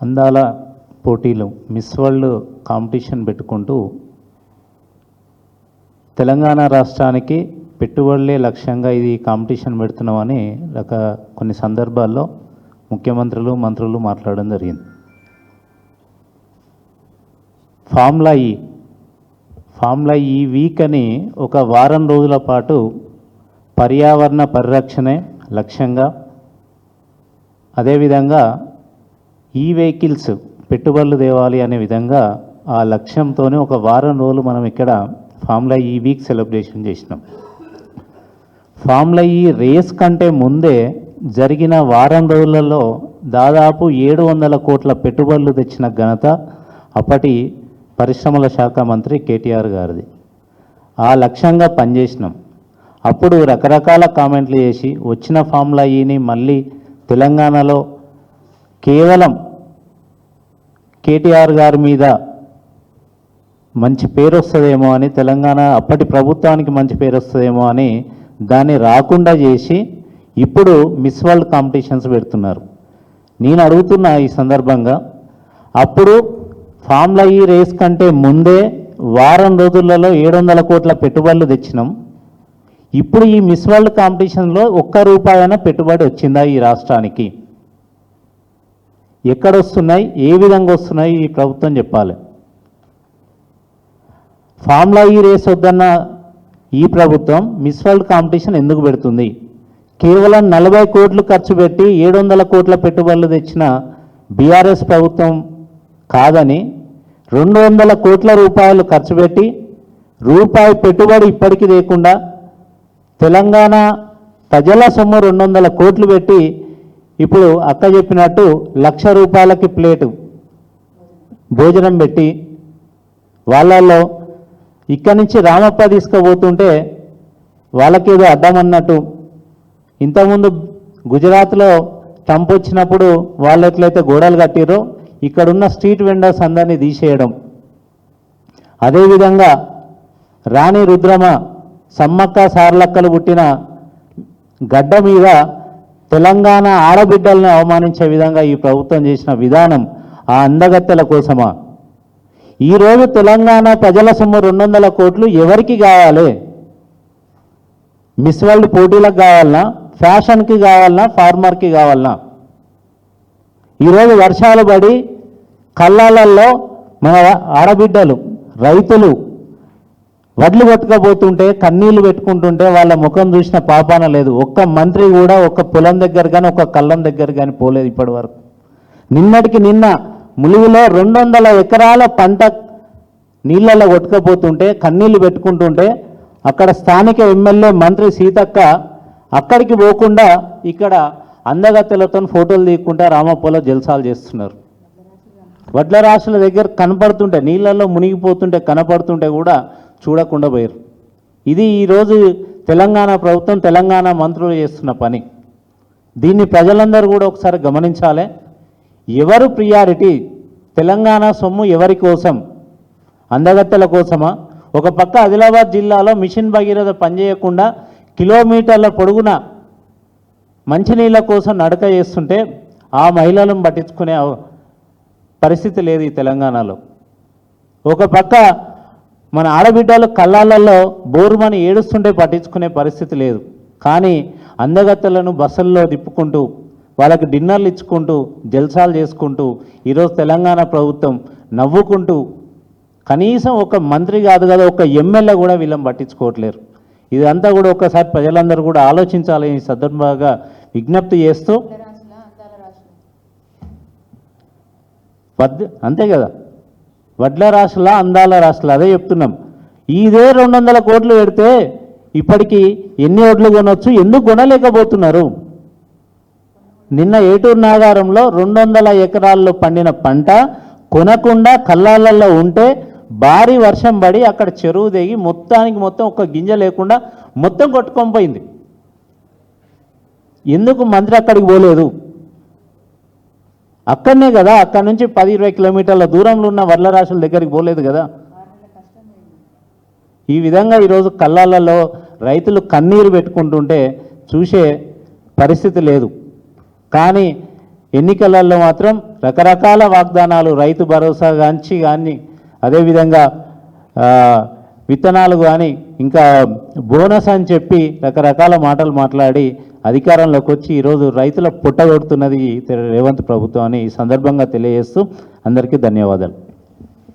అందాల పోటీలు miss world competition పెట్టుకుంటూ తెలంగాణ రాష్ట్రానికి పెట్టుబడులే లక్ష్యంగా ఇది కాంపిటీషన్ పెడుతున్నామని కొన్ని సందర్భాల్లో ముఖ్యమంత్రులు మంత్రులు మాట్లాడడం జరిగింది. ఫార్ములా ఈ వీక్ అని ఒక వారం రోజుల పాటు పర్యావరణ పరిరక్షణే లక్ష్యంగా, అదేవిధంగా ఈ వెహికల్స్ పెట్టుబడులు తేవాలి అనే విధంగా ఆ లక్ష్యంతోనే ఒక వారం రోజులు మనం ఇక్కడ ఫార్ములా ఈ వీక్ సెలబ్రేషన్ చేసినాం. ఫార్ములా ఈ రేస్ కంటే ముందే జరిగిన వారం రోజులలో దాదాపు 700 కోట్ల పెట్టుబడులు తెచ్చిన ఘనత అప్పటి పరిశ్రమల శాఖ మంత్రి కేటీఆర్ గారిది. ఆ లక్ష్యంగా పనిచేసినాం. అప్పుడు రకరకాల కామెంట్లు చేసి వచ్చిన ఫార్ములా ఈని మళ్ళీ తెలంగాణలో కేవలం కేటీఆర్ గారి మీద మంచి పేరు వస్తుందేమో అని, తెలంగాణ అప్పటి ప్రభుత్వానికి మంచి పేరు వస్తుందేమో అని దాన్ని రాకుండా చేసి ఇప్పుడు మిస్ వరల్డ్ కాంపిటీషన్స్ పెడుతున్నారు. నేను అడుగుతున్నా ఈ సందర్భంగా, అప్పుడు ఫార్ములా ఈ రేస్ కంటే ముందే వారం రోజులలో 700 కోట్ల పెట్టుబడులు తెచ్చినాం. ఇప్పుడు ఈ మిస్ వరల్డ్ కాంపిటీషన్లో ₹1 పెట్టుబడి వచ్చిందా ఈ రాష్ట్రానికి? ఎక్కడొస్తున్నాయి, ఏ విధంగా వస్తున్నాయి ఈ ప్రభుత్వం చెప్పాలి. ఫార్ములా ఈ రేస్ వద్దన్న ఈ ప్రభుత్వం మిస్ వరల్డ్ కాంపిటీషన్ ఎందుకు పెడుతుంది? కేవలం 40 కోట్లు ఖర్చు పెట్టి 700 కోట్ల పెట్టుబడులు తెచ్చిన బీఆర్ఎస్ ప్రభుత్వం కాదని 200 కోట్ల రూపాయలు ఖర్చు పెట్టి రూపాయి పెట్టుబడి ఇప్పటికీ లేకుండా తెలంగాణ ప్రజల సొమ్ము 200 కోట్లు పెట్టి ఇప్పుడు అక్క చెప్పినట్టు ₹1,00,000 ప్లేటు భోజనం పెట్టి వాళ్ళల్లో ఇక్కడి నుంచి రామప్ప తీసుకుపోతుంటే వాళ్ళకేదో అడ్డమన్నట్టు, ఇంతకుముందు గుజరాత్లో ట్రంప్ వచ్చినప్పుడు వాళ్ళు ఎట్లయితే గోడలు కట్టిరో ఇక్కడున్న స్ట్రీట్ వెండర్స్ అందరినీ తీసేయడం, అదేవిధంగా రాణి రుద్రమ సమ్మక్క సారలక్కలు పుట్టిన గడ్డ మీద తెలంగాణ ఆడబిడ్డలను అవమానించే విధంగా ఈ ప్రభుత్వం చేసిన విధానం ఆ అందగత్తెల కోసమా? ఈరోజు తెలంగాణ ప్రజల సొమ్ము 200 కోట్లు ఎవరికి కావాలి? మిస్ వరల్డ్ పోటీలకు కావాలన్నా, ఫ్యాషన్కి కావాలన్నా, ఫార్మర్కి కావాలన్నా? ఈరోజు వర్షాలు పడి కళ్ళాలలో మన ఆడబిడ్డలు రైతులు వడ్లు కొట్టుకపోతుంటే కన్నీళ్లు పెట్టుకుంటుంటే వాళ్ళ ముఖం చూసిన పాపాన లేదు. ఒక్క మంత్రి కూడా ఒక్క పొలం దగ్గర కానీ ఒక్క కళ్ళం దగ్గర కానీ పోలేదు ఇప్పటి వరకు. నిన్నటికి నిన్న ములుగులో 200 ఎకరాల పంట నీళ్ళల్లో కొట్టుకపోతుంటే కన్నీళ్లు పెట్టుకుంటుంటే అక్కడ స్థానిక ఎమ్మెల్యే మంత్రి సీతక్క అక్కడికి పోకుండా ఇక్కడ అందగత్తెలతో ఫోటోలు తీయకుండా రామప్పలో జల్సాలు చేస్తున్నారు. వడ్ల రాశుల దగ్గర కనపడుతుంటే, నీళ్ళల్లో మునిగిపోతుంటే కనపడుతుంటే కూడా చూడకుండా పోయారు. ఇది ఈరోజు తెలంగాణ ప్రభుత్వం, తెలంగాణ మంత్రులు చేస్తున్న పని. దీన్ని ప్రజలందరూ కూడా ఒకసారి గమనించాలి. ఎవరు ప్రియారిటీ? తెలంగాణ సొమ్ము ఎవరి కోసం? అందగత్తెల కోసమా? ఒక పక్క ఆదిలాబాద్ జిల్లాలో మిషన్ భగీరథ పనిచేయకుండా కిలోమీటర్ల పొడుగున మంచినీళ్ళ కోసం నడక చేస్తుంటే ఆ మహిళలను పట్టించుకునే పరిస్థితి లేదు ఈ తెలంగాణలో. ఒక పక్క మన ఆడబిడ్డలు కళ్ళాలలో బోరుమని ఏడుస్తుంటే పట్టించుకునే పరిస్థితి లేదు. కానీ అందగత్తెలను బస్సుల్లో తిప్పుకుంటూ వాళ్ళకి డిన్నర్లు ఇచ్చుకుంటూ జల్సాలు చేసుకుంటూ ఈరోజు తెలంగాణ ప్రభుత్వం నవ్వుకుంటూ కనీసం ఒక మంత్రి కాదు కదా, ఒక ఎమ్మెల్యే కూడా వీళ్ళని పట్టించుకోవట్లేరు. ఇదంతా కూడా ఒకసారి ప్రజలందరూ కూడా ఆలోచించాలని ఈ సందర్భంగా విజ్ఞప్తి చేస్తూ, అంతే కదా, వడ్ల రాశుల అందాల రాశులు అదే చెప్తున్నాం. ఇదే 200 కోట్లు పెడితే ఇప్పటికీ ఎన్ని వడ్లు కొనవచ్చు? ఎందుకు కొనలేకపోతున్నారు? నిన్న ఏటూరు నాగారంలో 200 ఎకరాల్లో పండిన పంట కొనకుండా కళ్ళాలలో ఉంటే భారీ వర్షం పడి అక్కడ చెరువు దిగి మొత్తం ఒక గింజ లేకుండా మొత్తం కొట్టుకొని పోయింది. ఎందుకు మంత్రి అక్కడికి పోలేదు? అక్కడనే కదా, అక్కడి నుంచి 10-20 కిలోమీటర్ల దూరంలో ఉన్న వడ్ల రాశుల దగ్గరికి పోలేదు కదా. ఈ విధంగా ఈరోజు కళ్ళాలలో రైతులు కన్నీరు పెట్టుకుంటుంటే చూసే పరిస్థితి లేదు. కానీ ఎన్నికలలో మాత్రం రకరకాల వాగ్దానాలు, రైతు భరోసా కానీ అదేవిధంగా విత్తనాలు కానీ ఇంకా బోనస్ అని చెప్పి రకరకాల మాటలు మాట్లాడి అధికారంలోకి వచ్చి ఈరోజు రైతుల పుట్టగొడుతున్నది రేవంత్ ప్రభుత్వం అని ఈ సందర్భంగా తెలియజేస్తూ అందరికీ ధన్యవాదాలు.